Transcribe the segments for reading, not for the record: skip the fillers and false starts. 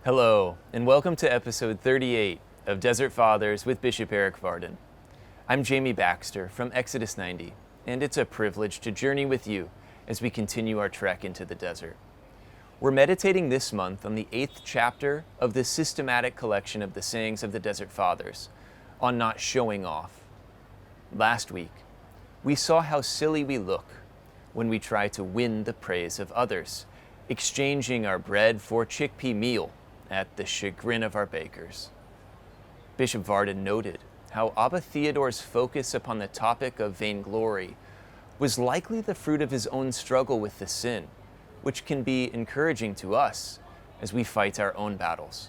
Hello, and welcome to episode 38 of Desert Fathers with Bishop Erik Varden. I'm Jamie Baxter from Exodus 90, and it's a privilege to journey with you as we continue our trek into the desert. We're meditating this month on the 8th chapter of the systematic collection of the sayings of the Desert Fathers on not showing off. Last week, we saw how silly we look when we try to win the praise of others, exchanging our bread for chickpea meal at the chagrin of our bakers. Bishop Varden noted how Abba Theodore's focus upon the topic of vainglory was likely the fruit of his own struggle with the sin, which can be encouraging to us as we fight our own battles.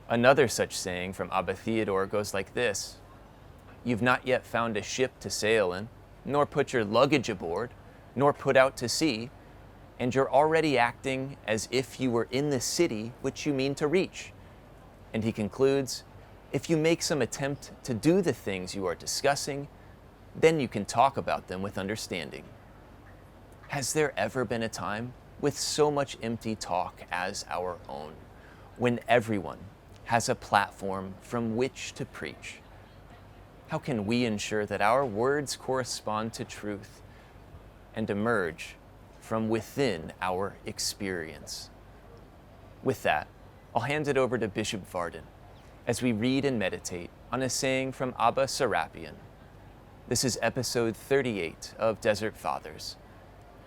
Another such saying from Abba Theodore goes like this: "You've not yet found a ship to sail in, nor put your luggage aboard, nor put out to sea, and you're already acting as if you were in the city which you mean to reach." And he concludes, "If you make some attempt to do the things you are discussing, then you can talk about them with understanding." Has there ever been a time with so much empty talk as our own, when everyone has a platform from which to preach? How can we ensure that our words correspond to truth and emerge from within our experience? With that, I'll hand it over to Bishop Varden as we read and meditate on a saying from Abba Serapion. This is episode 38 of Desert Fathers,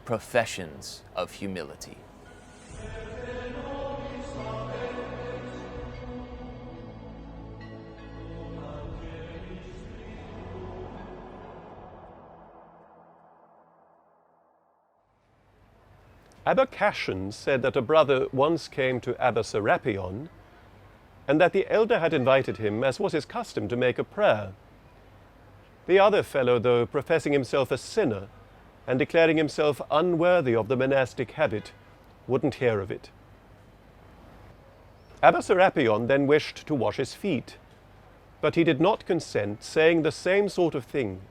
Professions of Humility. Abba Cassian said that a brother once came to Abba Serapion, and that the elder had invited him, as was his custom, to make a prayer. The other fellow, though professing himself a sinner and declaring himself unworthy of the monastic habit, wouldn't hear of it. Abba Serapion then wished to wash his feet, but he did not consent, saying the same sort of thing.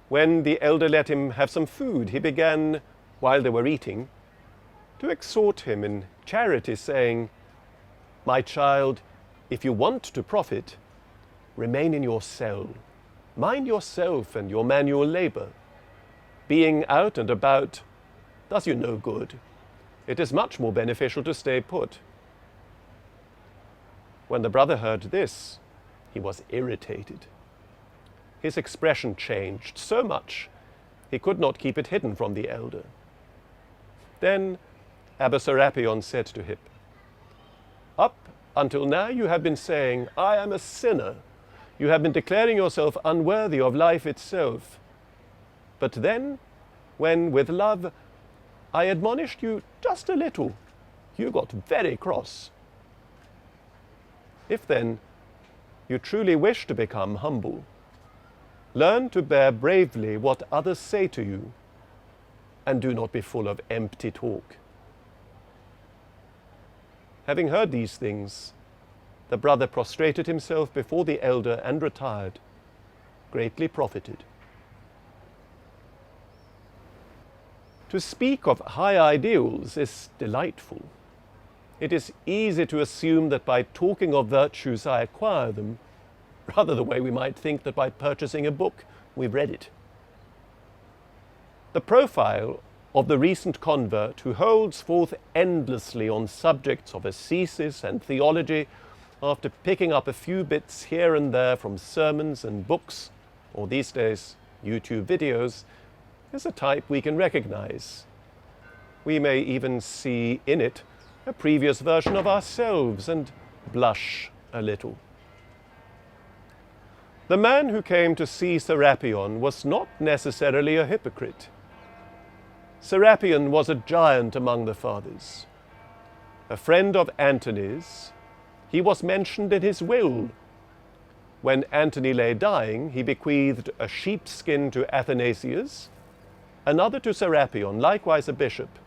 When the elder let him have some food, he began, while they were eating, to exhort him in charity, saying, "My child, if you want to profit, remain in your cell. Mind yourself and your manual labor. Being out and about does you no good. It is much more beneficial to stay put." When the brother heard this, he was irritated. His expression changed so much he could not keep it hidden from the elder. Then Abba Serapion said to him, "Up until now you have been saying, 'I am a sinner.' You have been declaring yourself unworthy of life itself. But then, when with love I admonished you just a little, you got very cross. If then you truly wish to become humble, learn to bear bravely what others say to you, and do not be full of empty talk." Having heard these things, the brother prostrated himself before the elder and retired, greatly profited. To speak of high ideals is delightful. It is easy to assume that by talking of virtues I acquire them, rather the way we might think that by purchasing a book we've read it. The profile of the recent convert who holds forth endlessly on subjects of ascesis and theology after picking up a few bits here and there from sermons and books, or these days YouTube videos, is a type we can recognize. We may even see in it a previous version of ourselves and blush a little. The man who came to see Serapion was not necessarily a hypocrite. Serapion was a giant among the fathers. A friend of Antony's, he was mentioned in his will. When Antony lay dying, he bequeathed a sheepskin to Athanasius, another to Serapion, likewise a bishop,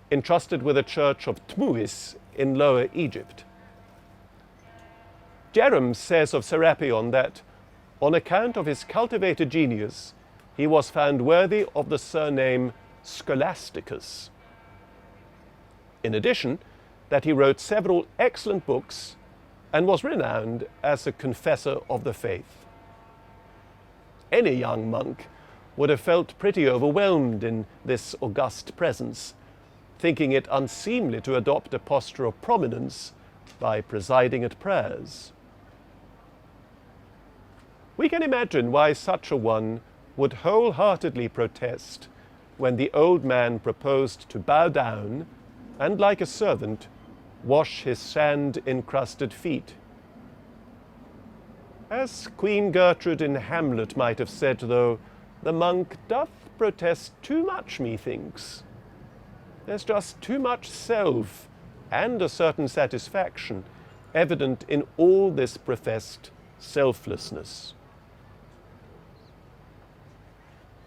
entrusted with the church of Thmuis in Lower Egypt. Jerome says of Serapion that, on account of his cultivated genius, he was found worthy of the surname Scholasticus. In addition, that he wrote several excellent books and was renowned as a confessor of the faith. Any young monk would have felt pretty overwhelmed in this august presence, thinking it unseemly to adopt a posture of prominence by presiding at prayers. We can imagine why such a one would wholeheartedly protest when the old man proposed to bow down and, like a servant, wash his sand-encrusted feet. As Queen Gertrude in Hamlet might have said, though, the monk doth protest too much, methinks. There's just too much self and a certain satisfaction evident in all this professed selflessness.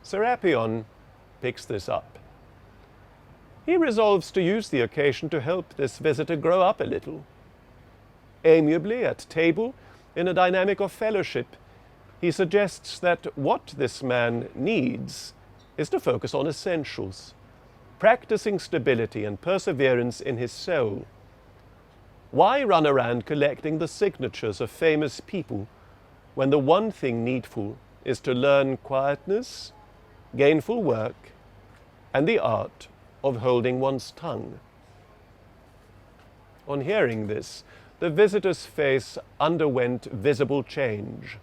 Serapion picks this up. He resolves to use the occasion to help this visitor grow up a little. Amiably at table, in a dynamic of fellowship, he suggests that what this man needs is to focus on essentials, practicing stability and perseverance in his soul. Why run around collecting the signatures of famous people when the one thing needful is to learn quietness, gainful work, and the art of holding one's tongue? On hearing this, the visitor's face underwent visible change.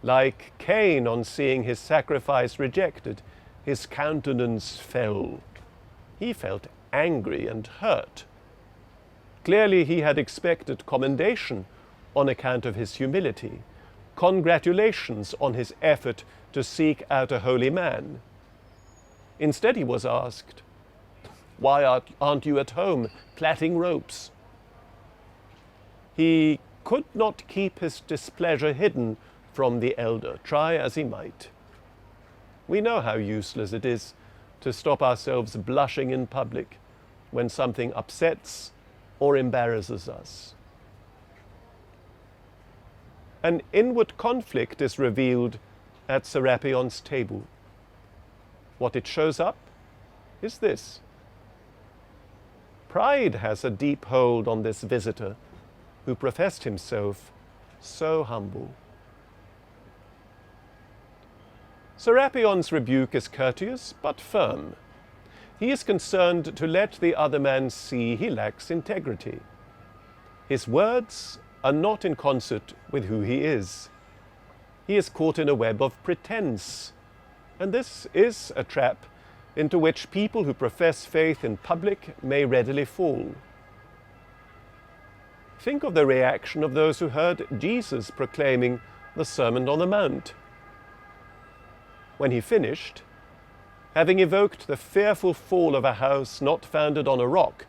Like Cain on seeing his sacrifice rejected, his countenance fell. He felt angry and hurt. Clearly he had expected commendation on account of his humility, congratulations on his effort to seek out a holy man. Instead he was asked, "Why aren't you at home plaiting ropes?" He could not keep his displeasure hidden from the elder, try as he might. We know how useless it is to stop ourselves blushing in public when something upsets or embarrasses us. An inward conflict is revealed at Serapion's table. What it shows up is this. Pride has a deep hold on this visitor who professed himself so humble. Serapion's rebuke is courteous but firm. He is concerned to let the other man see he lacks integrity. His words are not in concert with who he is. He is caught in a web of pretense, and this is a trap into which people who profess faith in public may readily fall. Think of the reaction of those who heard Jesus proclaiming the Sermon on the Mount. When he finished, having evoked the fearful fall of a house not founded on a rock,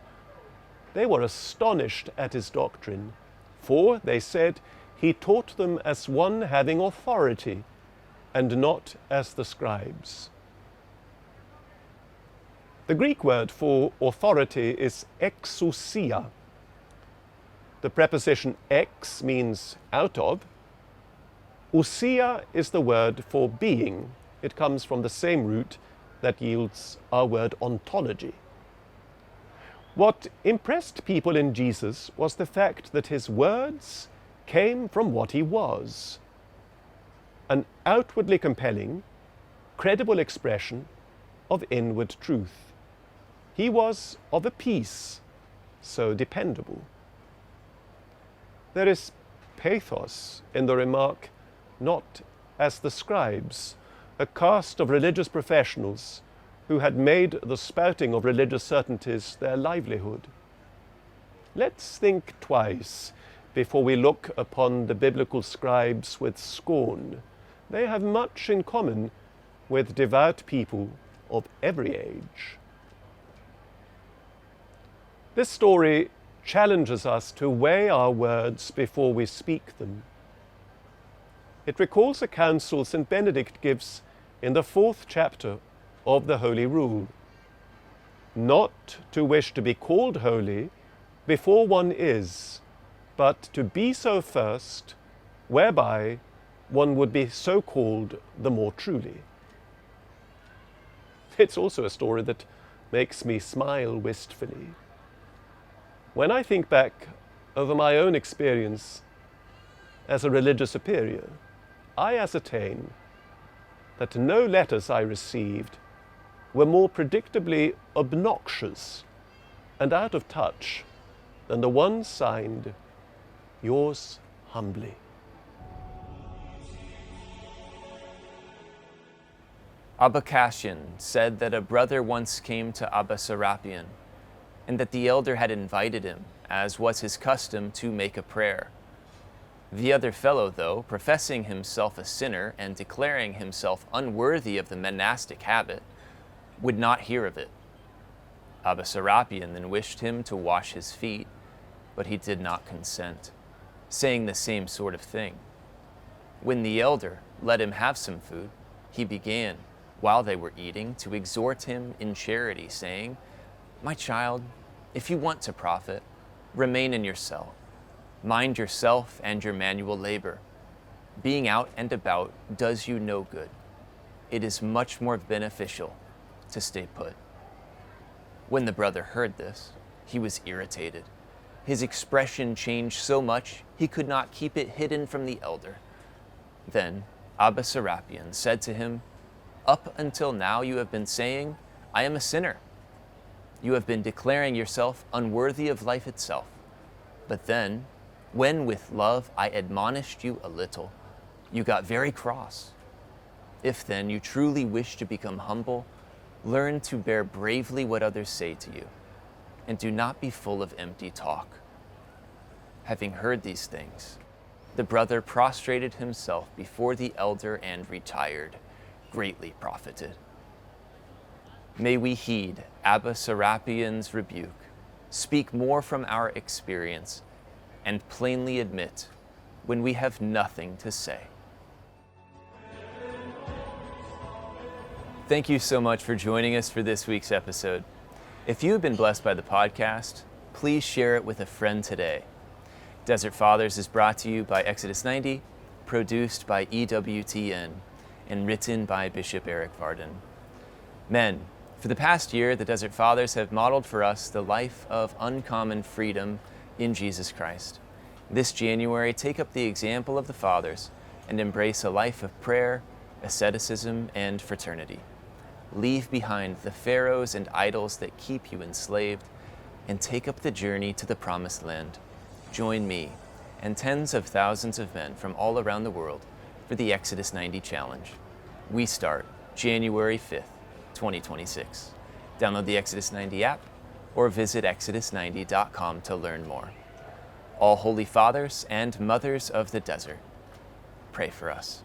they were astonished at his doctrine, for, they said, he taught them as one having authority, and not as the scribes. The Greek word for authority is exousia. The preposition ex means out of. Ousia is the word for being. It comes from the same root that yields our word ontology. What impressed people in Jesus was the fact that his words came from what he was. An outwardly compelling, credible expression of inward truth. He was of a piece, so dependable. There is pathos in the remark, not as the scribes, a caste of religious professionals who had made the spouting of religious certainties their livelihood. Let's think twice before we look upon the biblical scribes with scorn. They have much in common with devout people of every age. This story challenges us to weigh our words before we speak them. It recalls a counsel St Benedict gives in the 4th chapter of the Holy Rule. Not to wish to be called holy before one is, but to be so first, whereby one would be so called the more truly. It's also a story that makes me smile wistfully. When I think back over my own experience as a religious superior, I ascertain that no letters I received were more predictably obnoxious and out of touch than the one signed, "Yours humbly." Abba Cassian said that a brother once came to Abba Serapion, and that the elder had invited him, as was his custom, to make a prayer. The other fellow, though, professing himself a sinner and declaring himself unworthy of the monastic habit, would not hear of it. Abba Serapion then wished him to wash his feet, but he did not consent, saying the same sort of thing. When the elder let him have some food, he began, while they were eating, to exhort him in charity, saying, "My child, if you want to profit, remain in your cell. Mind yourself and your manual labor. Being out and about does you no good. It is much more beneficial to stay put." When the brother heard this, he was irritated. His expression changed so much he could not keep it hidden from the elder. Then Abba Serapion said to him, "Up until now you have been saying, 'I am a sinner.' You have been declaring yourself unworthy of life itself. But then, when with love I admonished you a little, you got very cross. If then you truly wish to become humble, learn to bear bravely what others say to you, and do not be full of empty talk." Having heard these things, the brother prostrated himself before the elder and retired, greatly profited. May we heed Abba Serapion's rebuke, speak more from our experience, and plainly admit when we have nothing to say. Thank you so much for joining us for this week's episode. If you have been blessed by the podcast, please share it with a friend today. Desert Fathers is brought to you by Exodus 90, produced by EWTN, and written by Bishop Erik Varden. Men, for the past year, the Desert Fathers have modeled for us the life of uncommon freedom in Jesus Christ. This January, take up the example of the Fathers and embrace a life of prayer, asceticism, and fraternity. Leave behind the pharaohs and idols that keep you enslaved, and take up the journey to the Promised Land. Join me and tens of thousands of men from all around the world for the Exodus 90 Challenge. We start January 5th, 2026. Download the Exodus 90 app or visit exodus90.com to learn more. All Holy Fathers and Mothers of the Desert, pray for us.